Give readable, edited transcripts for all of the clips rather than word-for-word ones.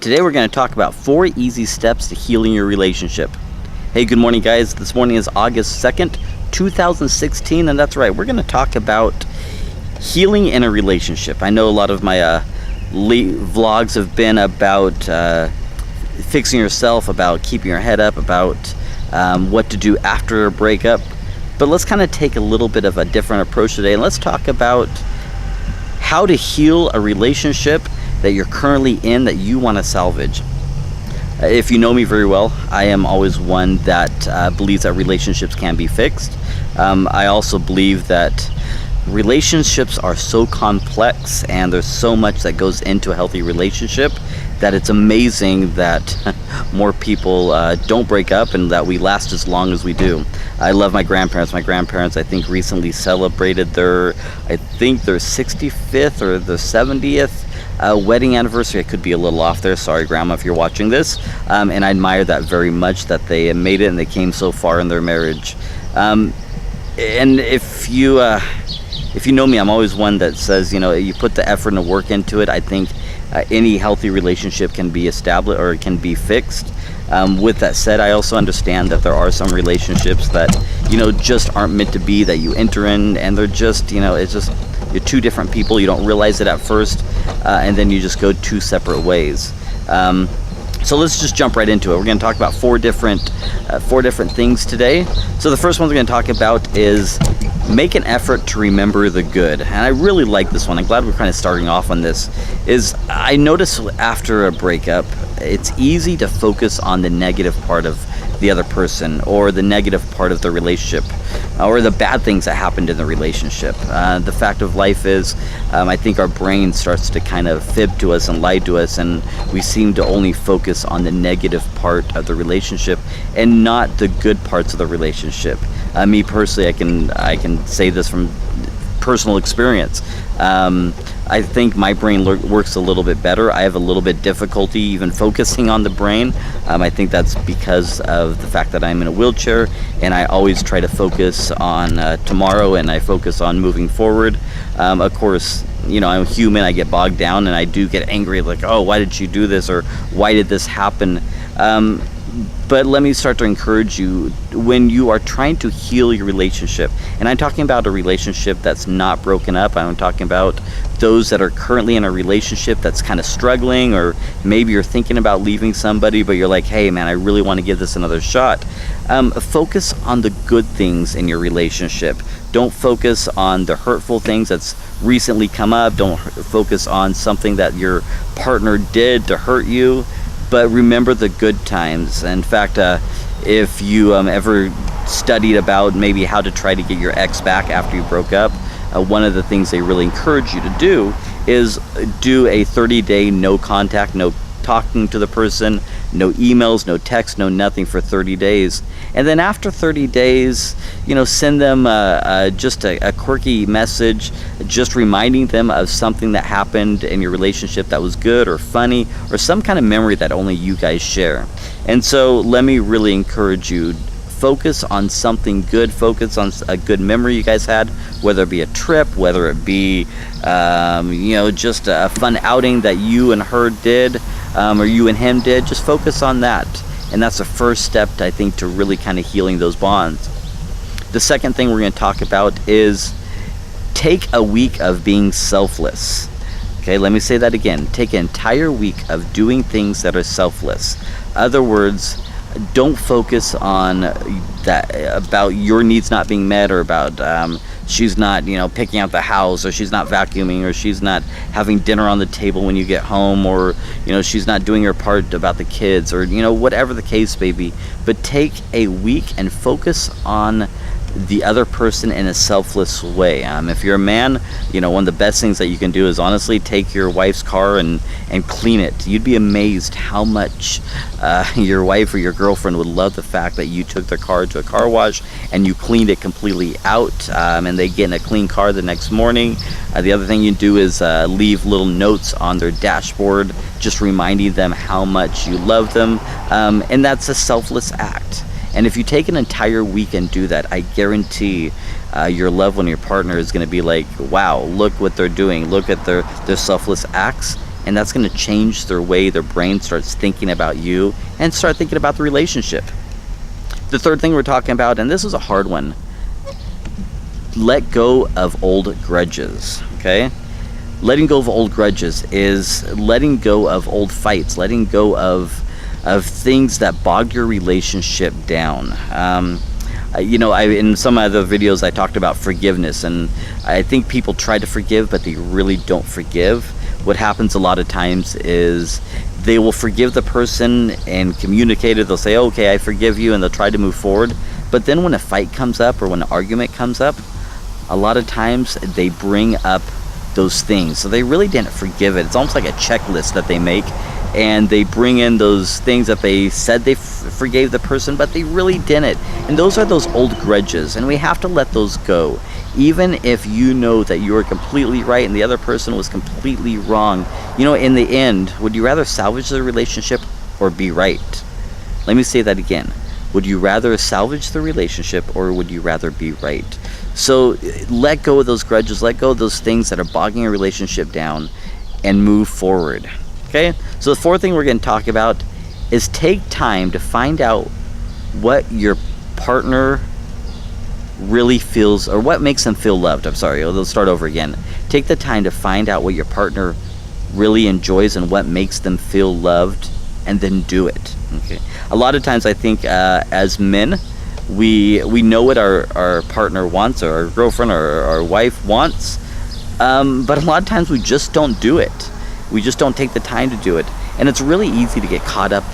Today we're going to talk about 4 easy steps to healing your relationship. Hey, good morning guys. This morning is August 2nd, 2016, and that's right, we're going to talk about healing in a relationship. I know a lot of my vlogs have been about fixing yourself, about keeping your head up, about what to do after a breakup. But let's kind of take a little bit of a different approach today, and let's talk about how to heal a relationship that you're currently in that you want to salvage. If you know me very well, I am always one that believes that relationships can be fixed. I also believe that relationships are so complex and there's so much that goes into a healthy relationship that it's amazing that more people don't break up and that we last as long as we do. I love my grandparents. My grandparents, I think, recently celebrated their 65th or their 70th wedding anniversary. I could be a little off there. Sorry, Grandma, if you're watching this. And I admire that very much, that they made it and they came so far in their marriage. And if you know me, I'm always one that says, you put the effort and the work into it. I think any healthy relationship can be established or it can be fixed. With that said, I also understand that there are some relationships that, just aren't meant to be, that you enter in and they're just, it's just, you're two different people. You don't realize it at first, and then you just go two separate ways. So let's just jump right into it. We're going to talk about four different things today. So the first one we're going to talk about is make an effort to remember the good. And I really like this one. I'm glad we're kind of starting off on this. I notice after a breakup, it's easy to focus on the negative part of the other person, or the negative part of the relationship, or the bad things that happened in the relationship. The fact of life is, I think our brain starts to kind of fib to us and lie to us, and we seem to only focus on the negative part of the relationship and not the good parts of the relationship. Me personally, I can say this from personal experience. I think my brain works a little bit better. I have a little bit difficulty even focusing on the brain. I think that's because of the fact that I'm in a wheelchair, and I always try to focus on tomorrow, and I focus on moving forward. Of course, I'm human. I get bogged down and I do get angry, like, oh, why did you do this, or why did this happen? But let me start to encourage you, when you are trying to heal your relationship, and I'm talking about a relationship that's not broken up, I'm talking about those that are currently in a relationship that's kind of struggling, or maybe you're thinking about leaving somebody, but you're like, hey man, I really want to give this another shot. Focus on the good things in your relationship. Don't focus on the hurtful things that's recently come up. Don't focus on something that your partner did to hurt you. But remember the good times. In fact, if you ever studied about maybe how to try to get your ex back after you broke up, one of the things they really encourage you to do is do a 30-day no contact, no talking to the person, no emails, no text, no nothing for 30 days. And then after 30 days, send them just a quirky message, just reminding them of something that happened in your relationship that was good or funny, or some kind of memory that only you guys share. And so let me really encourage you, focus on something good. Focus on a good memory you guys had, whether it be a trip, whether it be just a fun outing that you and her did, or you and him did. Just focus on that, and that's the first step, I think, to really kind of healing those bonds. The second thing we're going to talk about is take a week of being selfless. Okay, let me say that again. Take an entire week of doing things that are selfless. Other words, don't focus on that about your needs not being met, or about she's not picking out the house, or she's not vacuuming, or she's not having dinner on the table when you get home, or she's not doing her part about the kids, or whatever the case may be. But take a week and focus on the other person in a selfless way. If you're a man, one of the best things that you can do is honestly take your wife's car and clean it. You'd be amazed how much your wife or your girlfriend would love the fact that you took their car to a car wash and you cleaned it completely out, and they get in a clean car the next morning. The other thing you do is leave little notes on their dashboard, just reminding them how much you love them, and that's a selfless act. And if you take an entire week and do that, I guarantee your loved one, your partner, is going to be like, wow, look what they're doing. Look at their selfless acts. and that's going to change their way their brain starts thinking about you and start thinking about the relationship. The third thing we're talking about, and this is a hard one, let go of old grudges. Okay, letting go of old grudges is letting go of old fights, letting go of things that bogged your relationship down. In some other videos I talked about forgiveness, and I think people try to forgive, but they really don't forgive. What happens a lot of times is they will forgive the person and communicate it. They'll say, okay, I forgive you, and they'll try to move forward. But then when a fight comes up or when an argument comes up, a lot of times they bring up those things. So they really didn't forgive it. It's almost like a checklist that they make, and they bring in those things that they said they forgave the person, but they really didn't. And those are those old grudges, and we have to let those go. Even if you know that you are completely right and the other person was completely wrong, in the end, would you rather salvage the relationship or be right? Let me say that again. Would you rather salvage the relationship or would you rather be right? So let go of those grudges, let go of those things that are bogging your relationship down, and move forward. Okay? So the fourth thing we're going to talk about is take time to find out what your partner really feels, or what makes them feel loved. Let's start over again. Take the time to find out what your partner really enjoys and what makes them feel loved, and then do it. Okay. A lot of times I think as men, we know what our partner wants, or our girlfriend or our wife wants, but a lot of times we just don't do it. We just don't take the time to do it, and it's really easy to get caught up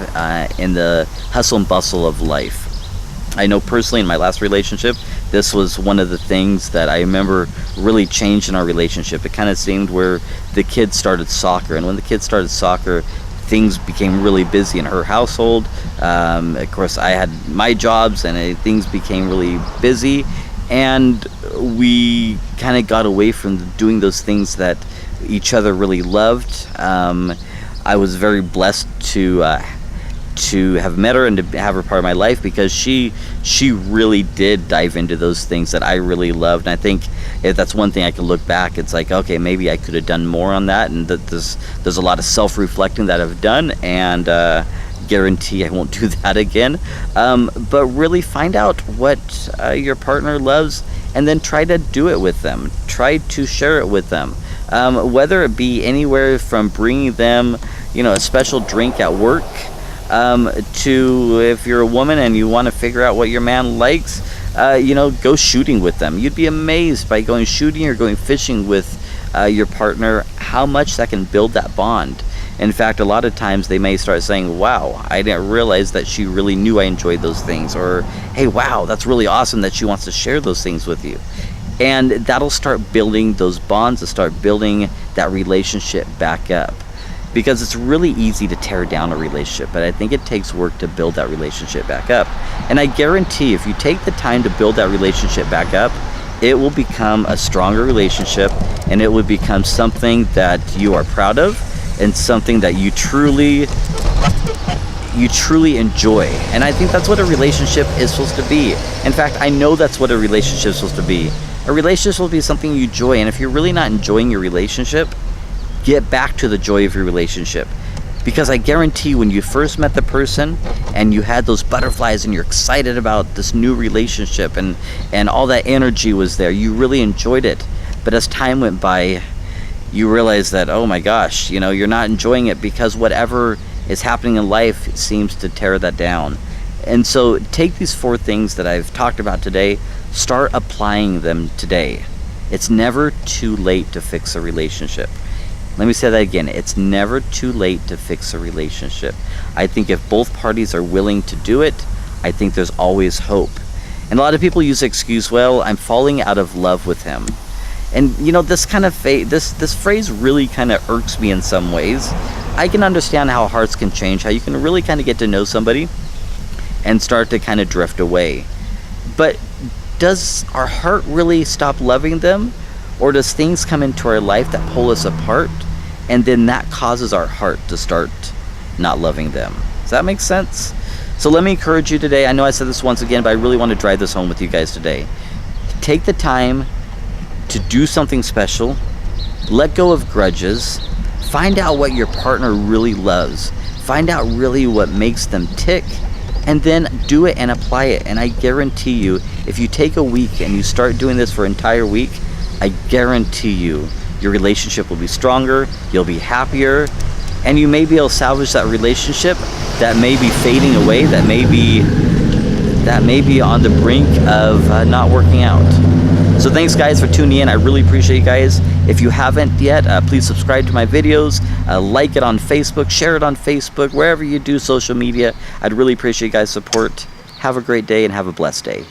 in the hustle and bustle of life. I know personally in my last relationship, this was one of the things that I remember really changed in our relationship. It kind of seemed where the kids started soccer, and when the kids started soccer, things became really busy in her household. Of course, I had my jobs, and things became really busy, and we kind of got away from doing those things that each other really loved. I was very blessed to have met her and to have her part of my life, because she really did dive into those things that I really loved. And I think if that's one thing I can look back, it's like, okay, maybe I could have done more on that, and that there's a lot of self-reflecting that I've done, and guarantee I won't do that again. But really find out what your partner loves, and then try to do it with them. Try to share it with them, whether it be anywhere from bringing them a special drink at work, to, if you're a woman and you want to figure out what your man likes, go shooting with them. You'd be amazed by going shooting or going fishing with your partner, how much that can build that bond. In fact, a lot of times they may start saying, wow, I didn't realize that she really knew I enjoyed those things, or hey, wow, that's really awesome that she wants to share those things with you. And that'll start building those bonds, to start building that relationship back up. Because it's really easy to tear down a relationship, but I think it takes work to build that relationship back up. And I guarantee if you take the time to build that relationship back up, it will become a stronger relationship, and it will become something that you are proud of, and something that you truly enjoy. And I think that's what a relationship is supposed to be. In fact, I know that's what a relationship is supposed to be. A relationship will be something you enjoy, and if you're really not enjoying your relationship, get back to the joy of your relationship. Because I guarantee when you first met the person and you had those butterflies and you're excited about this new relationship, and all that energy was there, you really enjoyed it. But as time went by, you realize that, oh my gosh, you're not enjoying it, because whatever is happening in life seems to tear that down. And so take these 4 things that I've talked about today, start applying them today. It's never too late to fix a relationship. Let me say that again. It's never too late to fix a relationship. I think if both parties are willing to do it, I think there's always hope. And a lot of people use the excuse, well, I'm falling out of love with him. And this kind of this phrase really kind of irks me in some ways. I can understand how hearts can change, how you can really kind of get to know somebody and start to kind of drift away. But does our heart really stop loving them? Or does things come into our life that pull us apart, and then that causes our heart to start not loving them? Does that make sense? So let me encourage you today. I know I said this once again, but I really want to drive this home with you guys today. Take the time to do something special. Let go of grudges. Find out what your partner really loves. Find out really what makes them tick, and then do it and apply it. And I guarantee you, if you take a week and you start doing this for an entire week, I guarantee you, your relationship will be stronger, you'll be happier, and you may be able to salvage that relationship that may be fading away, that may be on the brink of not working out. So thanks guys for tuning in. I really appreciate you guys. If you haven't yet, please subscribe to my videos, like it on Facebook, share it on Facebook, wherever you do social media. I'd really appreciate you guys' support. Have a great day and have a blessed day.